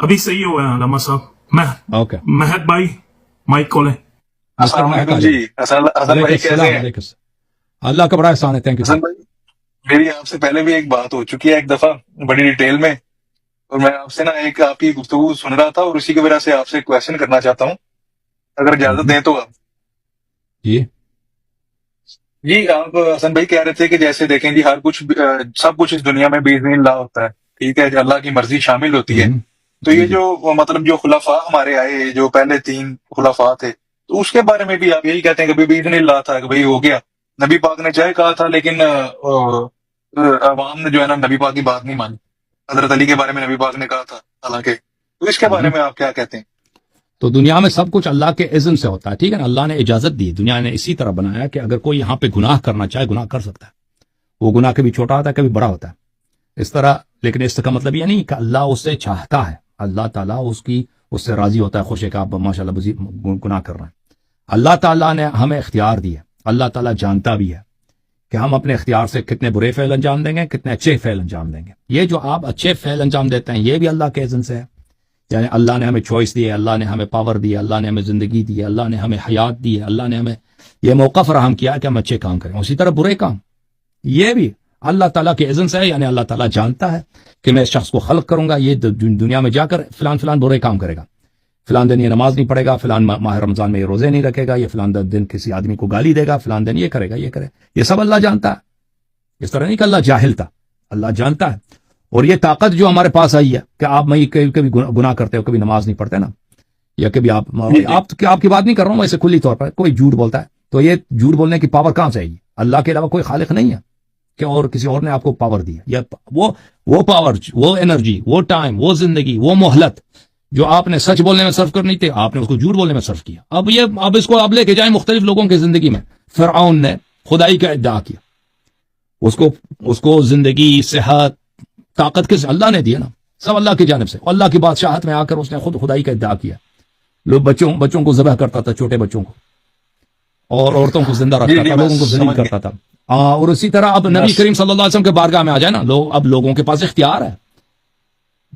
ابھی صحیح ہوا ہے علامہ صاحب. اوکے مہد بھائی مائک کھولیں. السلام علیکم جی. حسن بھائی کیسے ہیں؟ اللہ کا بڑا احسان ہے. Thank you. حسن بھائی میری آپ سے پہلے بھی ایک بات ہو چکی ہے ایک دفعہ بڑی ڈیٹیل میں, اور میں آپ سے نا ایک آپ کی گفتگو سن رہا تھا اور اسی کی وجہ سے آپ سے کوشچن کرنا چاہتا ہوں, اگر اجازت دیں تو. آپ جی آپ حسن بھائی کہہ رہے تھے کہ جیسے دیکھیں جی ہر کچھ سب کچھ اس دنیا میں باذن اللہ ہوتا ہے, ٹھیک ہے, اللہ کی مرضی شامل ہوتی ہے. تو یہ جو مطلب جو خلفاء ہمارے آئے, جو پہلے 3 خلفاء تھے, تو اس کے بارے میں بھی آپ یہی کہتے ہیں کہ باذن اللہ تھا کہ بھئی ہو گیا. نبی پاک نے چاہے کہا تھا لیکن عوام نے جو ہے نا نبی پاک کی بات نہیں مانی. حضرت علی کے بارے میں نبی پاک نے کہا تھا حالانکہ, تو اس کے بارے میں آپ کیا کہتے ہیں؟ تو دنیا میں سب کچھ اللہ کے اذن سے ہوتا ہے, ٹھیک ہے نا. اللہ نے اجازت دی, دنیا نے اسی طرح بنایا کہ اگر کوئی یہاں پہ گناہ کرنا چاہے گناہ کر سکتا ہے. وہ گناہ کبھی چھوٹا ہوتا ہے کبھی بڑا ہوتا ہے اس طرح. لیکن اس کا مطلب یہ نہیں کہ اللہ اس سے چاہتا ہے, اللہ تعالیٰ اس سے راضی ہوتا ہے, خوش ہے کہ آپ ماشاء اللہ گناہ کر رہے ہیں. اللہ تعالیٰ نے ہمیں اختیار دی ہے, اللہ تعالیٰ جانتا بھی ہے کہ ہم اپنے اختیار سے کتنے برے فعل انجام دیں گے, کتنے اچھے فعل انجام دیں گے. یہ جو آپ اچھے فعل انجام دیتے ہیں یہ بھی اللہ کے اذن سے ہے. یعنی اللہ نے ہمیں چوائس دی ہے, اللہ نے ہمیں پاور دی ہے, اللہ نے ہمیں زندگی دی ہے, اللہ نے ہمیں حیات دی ہے, اللہ نے ہمیں یہ موقع فراہم کیا ہے کہ ہم اچھے کام کریں. اسی طرح برے کام یہ بھی اللہ تعالیٰ کے اذن سے ہے. یعنی اللہ تعالیٰ جانتا ہے کہ میں اس شخص کو خلق کروں گا, یہ دنیا میں جا کر فلان برے کام کرے گا, فلان دن یہ نماز نہیں پڑھے گا, فلان ماہ رمضان میں یہ روزے نہیں رکھے گا, یہ فلان دن کسی آدمی کو گالی دے گا, فلان دن یہ کرے گا, یہ کرے. یہ سب اللہ جانتا ہے. اس طرح نہیں کہ اللہ جاہل تھا, اللہ جانتا ہے. اور یہ طاقت جو ہمارے پاس آئی ہے کہ آپ میں کبھی گناہ کرتے ہو, کبھی نماز نہیں پڑھتے نا, یا کبھی آپ کی بات نہیں کر رہا ہوں ویسے کھلی طور پر, کوئی جھوٹ بولتا ہے تو یہ جھوٹ بولنے کی پاور کہاں سے آئی؟ اللہ کے علاوہ کوئی خالق نہیں ہے کہ اور کسی اور نے آپ کو پاور دی ہے. یا وہ پاور, وہ انرجی, وہ ٹائم, وہ زندگی, وہ مہلت جو آپ نے سچ بولنے میں صرف کرنی تھی, آپ نے اس کو جھوٹ بولنے میں صرف کیا. اب اس کو آپ لے کے جائیں مختلف لوگوں کی زندگی میں. فرعون نے خدائی کا ادعا کیا, اس کو زندگی, صحت, طاقت کس اللہ نے دیا نا, سب اللہ کی جانب سے. اللہ کی بادشاہت میں آ کر اس نے خود خدائی کا ادعا کیا. لوگ بچوں کو ذبح کرتا تھا, چھوٹے بچوں کو, اور عورتوں کو زندہ رکھتا تھا, لوگوں کو ذلیل کرتا تھا. اور اسی طرح اب نبی کریم صلی اللہ علیہ وسلم کے بارگاہ میں آ جائے نا, اب لوگوں کے پاس اختیار ہے.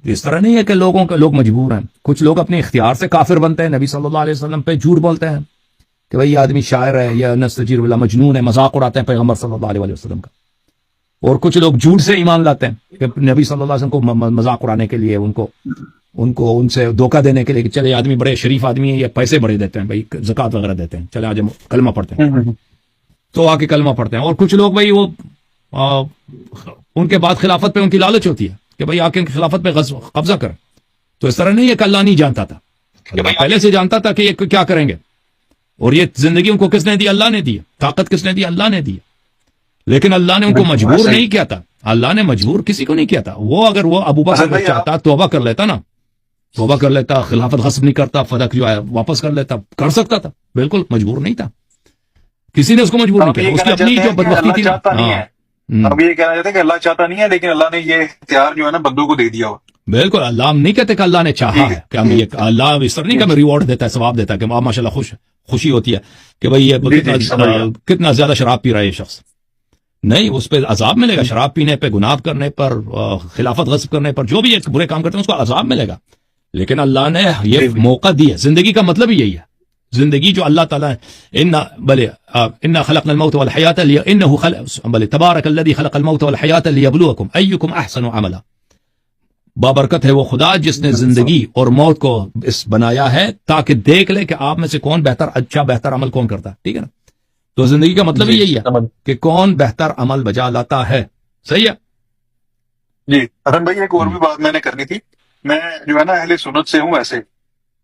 اس طرح نہیں ہے کہ لوگ مجبور ہیں. کچھ لوگ اپنے اختیار سے کافر بنتے ہیں, نبی صلی اللہ علیہ وسلم پہ جھوٹ بولتے ہیں کہ بھئی یہ آدمی شاعر ہے, یا نستجیر باللہ مجنون ہے, مذاق اڑاتے ہیں پیغمبر صلی اللہ علیہ وسلم کا. اور کچھ لوگ جھوٹ سے ایمان لاتے ہیں کہ نبی صلی اللہ علیہ وسلم کو مذاق اڑانے کے لیے, ان سے دھوکہ دینے کے لیے کہ چلے آدمی بڑے شریف آدمی ہے, یا پیسے بڑے دیتے ہیں, بھائی زکوٰۃ وغیرہ دیتے ہیں, چلے آج کلمہ پڑھتے ہیں, تو آ کے کلمہ پڑھتے ہیں. اور کچھ لوگ بھائی وہ ان کے بعد خلافت پہ ان کی لالچ ہوتی ہے کہ بھئی آ کے خلافت پہ قبضہ کریں. تو اس طرح نہیں ہے کہ اللہ نہیں جانتا تھا, پہلے سے جانتا تھا کہ یہ کیا کریں گے. اور یہ زندگی ان کو کس نے دی؟ اللہ نے دی. طاقت کس نے دی؟ اللہ نے دی. لیکن اللہ نے ان کو مجبور نہیں کیا تھا, اللہ نے مجبور کسی کو نہیں کیا تھا. وہ اگر وہ ابو بکر چاہتا توبہ کر لیتا نا, توبہ کر لیتا, خلافت غصب نہیں کرتا, فدق جو ہے واپس کر لیتا, کر سکتا تھا, بالکل مجبور نہیں تھا, کسی نے اس کو مجبور نہیں کیا. اس کی اپنی جو بدبختی تھی نا. اب یہ کہنا چاہتے ہیں کہ اللہ چاہتا نہیں ہے, لیکن اللہ نے یہ اختیار جو ہے نا بندوں کو دے دیا ہو. بالکل, اللہ ہم نہیں کہتے کہ اللہ نے چاہا ہے کہ ہم یہ, اللہ اس طرح نہیں کہ ہمیں ریوارڈ دیتا ہے, ثواب دیتا ہے کہ ماشاء اللہ خوشی ہوتی ہے کہ بھئی یہ کتنا زیادہ شراب پی رہا ہے یہ شخص. نہیں, اس پہ عذاب ملے گا. شراب پینے پہ, گناہ کرنے پر, خلافت غصب کرنے پر, جو بھی ایک برے کام کرتے ہیں اس کو عذاب ملے گا. لیکن اللہ نے یہ موقع دی ہے. زندگی کا مطلب ہی یہی ہے. زندگی جو اللہ تعالیٰ ان خلقنا الموت والحیات تبارک الذی خلق الموت والحیات لیبلوکم ایکم احسن عملا. بابرکت ہے وہ خدا جس نے زندگی اور موت کو بنایا ہے تاکہ دیکھ لے کہ آپ میں سے کون بہتر عمل کون کرتا ہے. ٹھیک ہے نا. تو زندگی کا مطلب ہی یہی ہے کہ کون بہتر عمل بجا لاتا ہے. صحیح ہے جی. حسن بھائی ایک اور بھی بات میں نے کرنی تھی. میں جو ہے نا اہل سنت سے ہوں ویسے,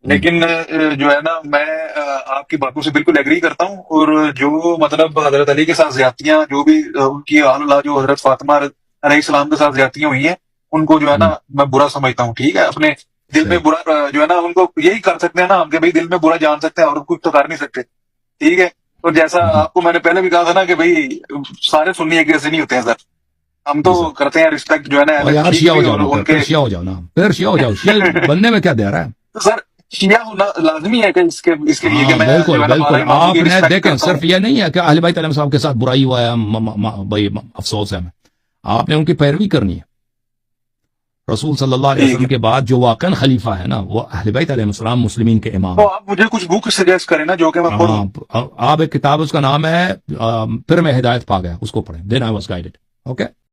لیکن جو ہے نا میں آپ کی باتوں سے بالکل ایگری کرتا ہوں. اور جو مطلب حضرت علی کے ساتھ زیادتیاں, جو بھی ان کی آل اللہ جو حضرت فاطمہ علیہ السلام کے ساتھ زیادتیاں ہوئی ہیں, ان کو جو ہے نا میں برا سمجھتا ہوں. ٹھیک ہے, اپنے دل میں برا جو ہے نا ان کو یہی کر سکتے ہیں نا ہم کہ بھائی دل میں برا جان سکتے ہیں اور کچھ تو کر نہیں سکتے. ٹھیک ہے. اور جیسا آپ کو میں نے پہلے بھی کہا تھا نا کہ بھئی سارے سنی ایک جیسے نہیں ہوتے ہیں سر. ہم تو کرتے ہیں رسپیکٹ جو ہے نا. شیعہ ہو جاؤ نا, پھر شیعہ ہو جاؤ. شیعہ بننے میں کیا دے رہا ہے سر؟ شیعہ ہونا لازمی ہے کہ اس کے لیے کہ میں بالکل آپ نے دیکھیں, صرف یہ نہیں ہے کہ اہل بیت علیہ صاحب کے ساتھ برائی ہوا ہے بھائی افسوس ہے ہمیں. آپ نے ان کی پیروی کرنی ہے. رسول صلی اللہ علیہ وسلم کے بعد جو واقعاً خلیفہ ہے نا وہ اہل بیت علیہ السلام مسلمین کے امام تو آپ مجھے کچھ بک سجیسٹ کریں نا جو کہ میں پڑھوں. آپ ایک کتاب اس کا نام ہے پھر میں ہدایت پا گیا، اس کو پڑھیں. دین آئی واز گائیڈڈ. اوکے.